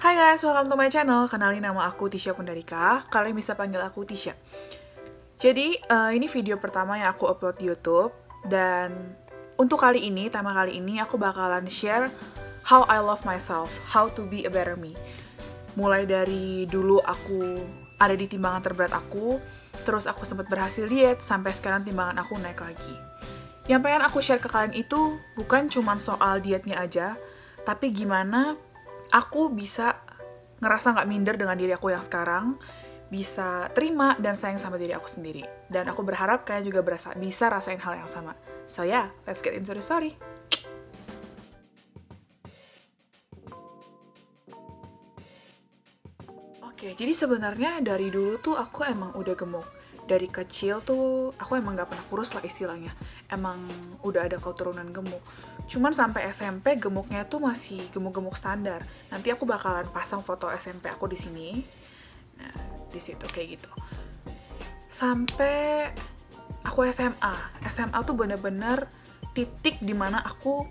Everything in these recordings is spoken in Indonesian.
Hai guys, welcome to my channel. Kenalin nama aku Tisha Pundarika. Kalian bisa panggil aku Tisha. Jadi, ini video pertama yang aku upload di YouTube. Dan untuk tema kali ini aku bakalan share how I love myself, how to be a better me. Mulai dari dulu aku ada di timbangan terberat aku, terus aku sempat berhasil diet, sampai sekarang timbangan aku naik lagi. Yang pengen aku share ke kalian itu bukan cuma soal dietnya aja, tapi gimana aku bisa ngerasa nggak minder dengan diri aku yang sekarang, bisa terima dan sayang sama diri aku sendiri. Dan aku berharap kalian juga bisa rasain hal yang sama. So yeah, let's get into the story. Oke, jadi sebenarnya dari dulu tuh aku emang udah gemuk. Dari kecil tuh aku emang gak pernah kurus lah istilahnya. Emang udah ada keturunan gemuk. Cuman sampai SMP gemuknya tuh masih gemuk-gemuk standar. Nanti aku bakalan pasang foto SMP aku di sini. Nah, di situ kayak gitu. Sampai aku SMA. SMA tuh bener-bener titik dimana aku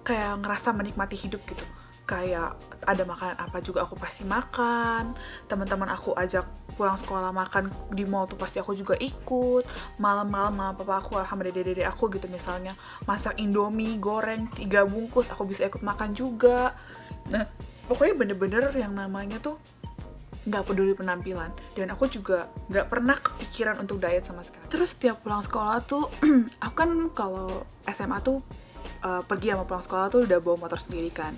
kayak ngerasa menikmati hidup gitu. Kayak ada makanan apa juga aku pasti makan, teman-teman aku ajak pulang sekolah makan di mall tuh pasti aku juga ikut, malam-malam mama papa aku sama dede-dede aku gitu misalnya masak indomie goreng 3 bungkus aku bisa ikut makan juga. Nah pokoknya bener-bener yang namanya tuh nggak peduli penampilan, dan aku juga nggak pernah kepikiran untuk diet sama sekali. Terus setiap pulang sekolah tuh aku kan kalau SMA tuh pergi sama pulang sekolah tuh udah bawa motor sendiri kan.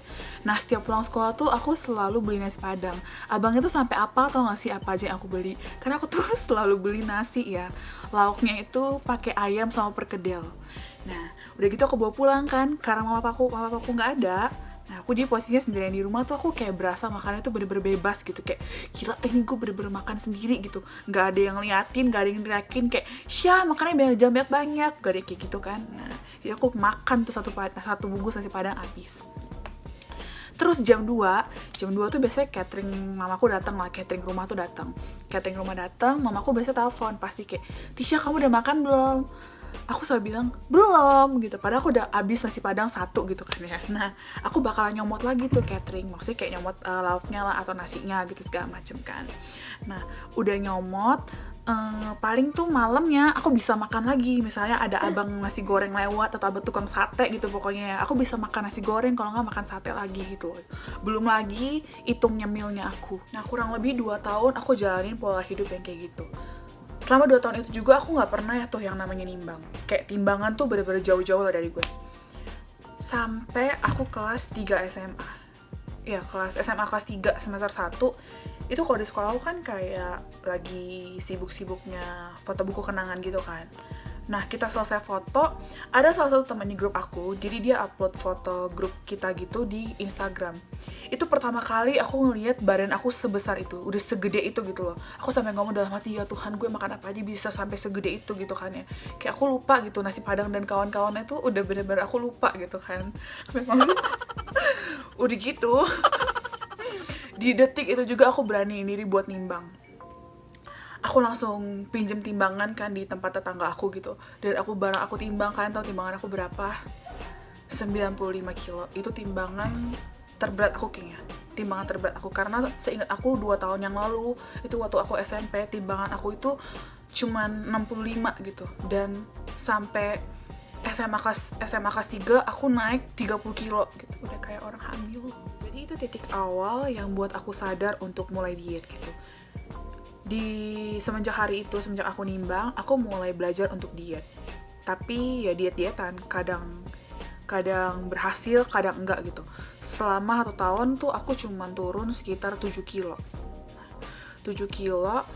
Nah setiap pulang sekolah tuh aku selalu beli nasi padang. Abangnya tuh sampai apa tau gak sih apa aja yang aku beli? Karena aku tuh selalu beli nasi ya. Lauknya itu pakai ayam sama perkedel. Nah udah gitu aku bawa pulang kan. Karena mama papaku nggak ada. Nah aku di posisinya sendirian di rumah tuh aku kayak berasa makannya tuh bener-bener bebas gitu. Kayak gila ini gue bener-bener makan sendiri gitu. Gak ada yang liatin, gak ada yang teriakin kayak Syah makannya banyak-banyak. Gak ada kayak gitu kan. Nah jadi aku makan tuh satu bungkus nasi padang habis. Terus jam 2 tuh biasanya catering mamaku datang lah, catering rumah tuh datang. Catering rumah datang, mamaku biasanya telepon pasti kayak, "Tisha, kamu udah makan belum?" Aku selalu bilang, "Belum," gitu. Padahal aku udah habis nasi padang 1 gitu kan ya. Nah, aku bakalan nyomot lagi tuh catering. Maksudnya kayak nyomot lauknya lah atau nasinya gitu segala macem kan. Nah, udah nyomot, paling tuh malamnya aku bisa makan lagi. Misalnya ada abang nasi goreng lewat atau abang tukang sate gitu pokoknya ya. Aku bisa makan nasi goreng kalau nggak makan sate lagi gitu. Belum lagi hitung nyemilnya aku. Nah kurang lebih 2 tahun aku jalanin pola hidup yang kayak gitu. Selama 2 tahun itu juga aku nggak pernah ya tuh yang namanya nimbang. Kayak timbangan tuh bener-bener jauh-jauh lah dari gue. Sampai aku kelas 3 SMA. Ya kelas SMA kelas 3 semester 1. Itu kalau di sekolah aku kan kayak lagi sibuk-sibuknya foto buku kenangan gitu kan. Nah kita selesai foto, ada salah satu teman di grup aku, jadi dia upload foto grup kita gitu di Instagram. Itu pertama kali aku ngeliat badan aku sebesar itu, udah segede itu gitu loh. Aku sampai ngomong dalam hati, ya Tuhan gue makan apa aja bisa sampai segede itu gitu kan ya. Kayak aku lupa gitu nasi padang dan kawan-kawannya tuh udah bener-bener aku lupa gitu kan. Memang udah gitu. Di detik itu juga aku berani diri buat nimbang. Aku langsung pinjem timbangan kan di tempat tetangga aku gitu. Dan aku timbang, kalian tahu timbangan aku berapa? 95 kilo. Itu timbangan terberat aku kayaknya. Timbangan terberat aku. Karena seingat aku 2 tahun yang lalu, itu waktu aku SMP, timbangan aku itu cuman 65 gitu. Dan sampai SMA kelas 3 aku naik 30 kilo gitu. Udah kayak orang hamil. Jadi itu titik awal yang buat aku sadar untuk mulai diet gitu. Semenjak aku nimbang, aku mulai belajar untuk diet. Tapi ya diet-dietan, kadang berhasil, kadang enggak gitu. Selama 1 tahun tuh aku cuman turun sekitar 7 kilo. 7 kilo,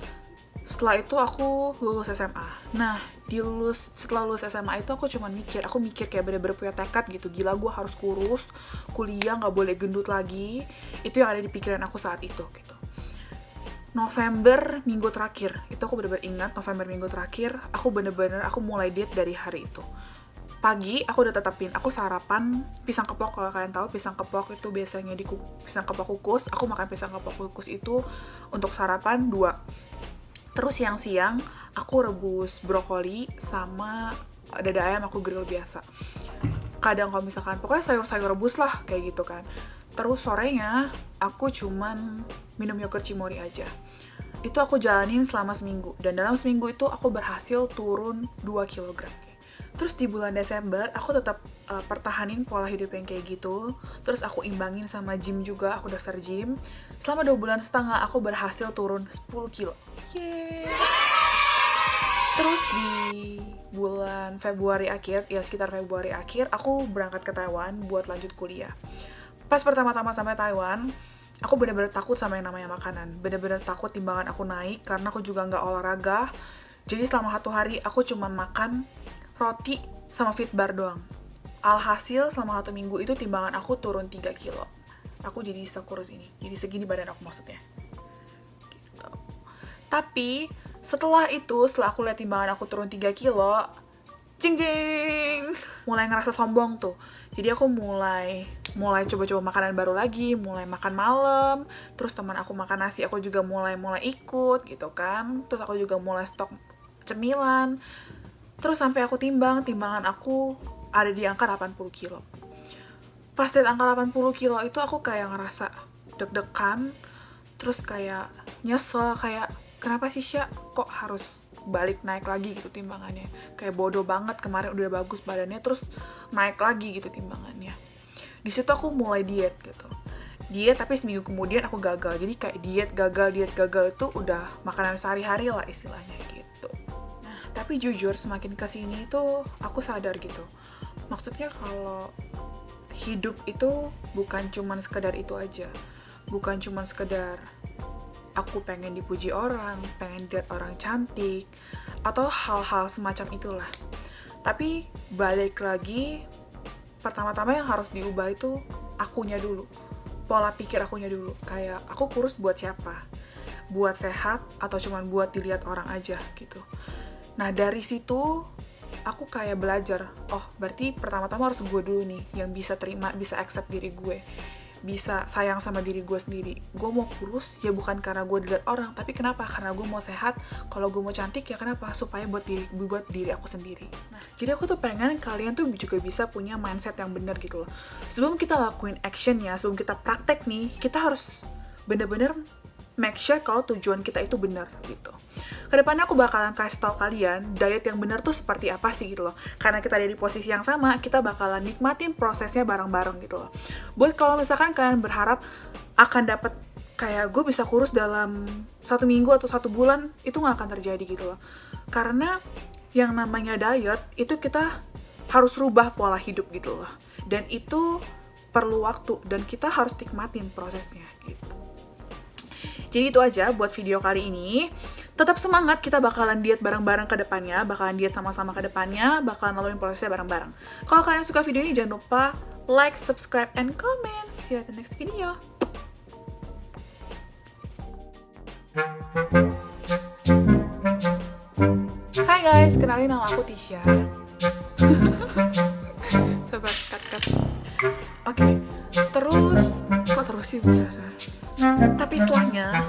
setelah itu aku lulus SMA. Nah, setelah lulus SMA itu aku mikir kayak bener-bener punya tekad gitu. Gila gue harus kurus, kuliah gak boleh gendut lagi. Itu yang ada di pikiran aku saat itu gitu. November minggu terakhir, itu aku bener-bener ingat November minggu terakhir, aku mulai diet dari hari itu. Pagi aku udah tetapin, aku sarapan pisang keplok. Kalau kalian tahu pisang keplok itu biasanya pisang keplok kukus, aku makan pisang keplok kukus itu untuk sarapan 2. Terus siang-siang aku rebus brokoli sama dada ayam aku grill biasa. Kadang kalau misalkan pokoknya sayur-sayur rebus lah kayak gitu kan. Terus sorenya aku cuman minum yogurt Cimory aja. Itu aku jalanin selama seminggu, dan dalam seminggu itu aku berhasil turun 2 kg. Terus di bulan Desember aku tetap pertahanin pola hidup yang kayak gitu. Terus aku imbangin sama gym juga, aku daftar gym. Selama 2 bulan setengah aku berhasil turun 10 kilo. Yeay! Terus di bulan Februari akhir, ya sekitar Februari akhir, aku berangkat ke Taiwan buat lanjut kuliah. Pas pertama-tama sampai Taiwan, aku bener-bener takut sama yang namanya makanan. Bener-bener takut timbangan aku naik, karena aku juga nggak olahraga. Jadi selama 1 hari, aku cuma makan roti sama fit bar doang. Alhasil selama 1 minggu itu timbangan aku turun 3 kilo. Aku jadi sekurus ini. Jadi segini badan aku maksudnya. Gitu. Tapi setelah aku lihat timbangan aku turun 3 kilo, cing-cing, mulai ngerasa sombong tuh. Jadi aku mulai coba-coba makanan baru lagi, mulai makan malam. Terus teman aku makan nasi, aku juga mulai ikut gitu kan. Terus aku juga mulai stok cemilan. Terus sampai aku timbangan aku ada di angka 80 kilo. Pas di angka 80 kilo itu aku kayak ngerasa deg-degan, terus kayak nyesel, kayak kenapa sih Sya kok harus balik naik lagi gitu timbangannya. Kayak bodoh banget, kemarin udah bagus badannya terus naik lagi gitu timbangannya. Di situ aku mulai diet gitu. Diet tapi seminggu kemudian aku gagal. Jadi kayak diet gagal itu udah makanan sehari-hari lah istilahnya gitu. Nah, tapi jujur semakin kesini tuh aku sadar gitu. Maksudnya kalau hidup itu bukan cuman sekedar itu aja. Bukan cuman sekedar aku pengen dipuji orang, pengen lihat orang cantik, atau hal-hal semacam itulah. Tapi balik lagi, pertama-tama yang harus diubah itu akunya dulu. Pola pikir akunya dulu. Kayak aku kurus buat siapa? Buat sehat atau cuman buat dilihat orang aja gitu. Nah dari situ aku kayak belajar, oh berarti pertama-tama harus gue dulu nih yang bisa terima, bisa accept diri gue, bisa sayang sama diri gue sendiri. Gue mau kurus ya bukan karena gue dilihat orang, tapi kenapa? Karena gue mau sehat. Kalau gue mau cantik ya kenapa? Supaya buat diri aku sendiri. Nah, jadi aku tuh pengen kalian tuh juga bisa punya mindset yang benar gitu loh. Sebelum kita lakuin action ya, sebelum kita praktek nih, kita harus bener-bener make sure kalau tujuan kita itu benar gitu. Kedepannya aku bakalan kasih tau kalian diet yang benar tuh seperti apa sih gitu loh. Karena kita ada di posisi yang sama, kita bakalan nikmatin prosesnya bareng-bareng gitu loh. Buat kalau misalkan kalian berharap akan dapat kayak gue bisa kurus dalam 1 minggu atau 1 bulan, itu gak akan terjadi gitu loh. Karena yang namanya diet itu kita harus rubah pola hidup gitu loh. Dan itu perlu waktu dan kita harus nikmatin prosesnya gitu. Jadi itu aja buat video kali ini. Tetap semangat, kita bakalan diet bareng-bareng ke depannya, bakalan diet sama-sama ke depannya, bakalan laluin prosesnya bareng-bareng. Kalau kalian suka video ini, jangan lupa like, subscribe, and comment. See you at the next video. Hai guys, kenalin nama aku Tisha. Sabar, cut. Oke, terus, kok terus sih? Tapi setelahnya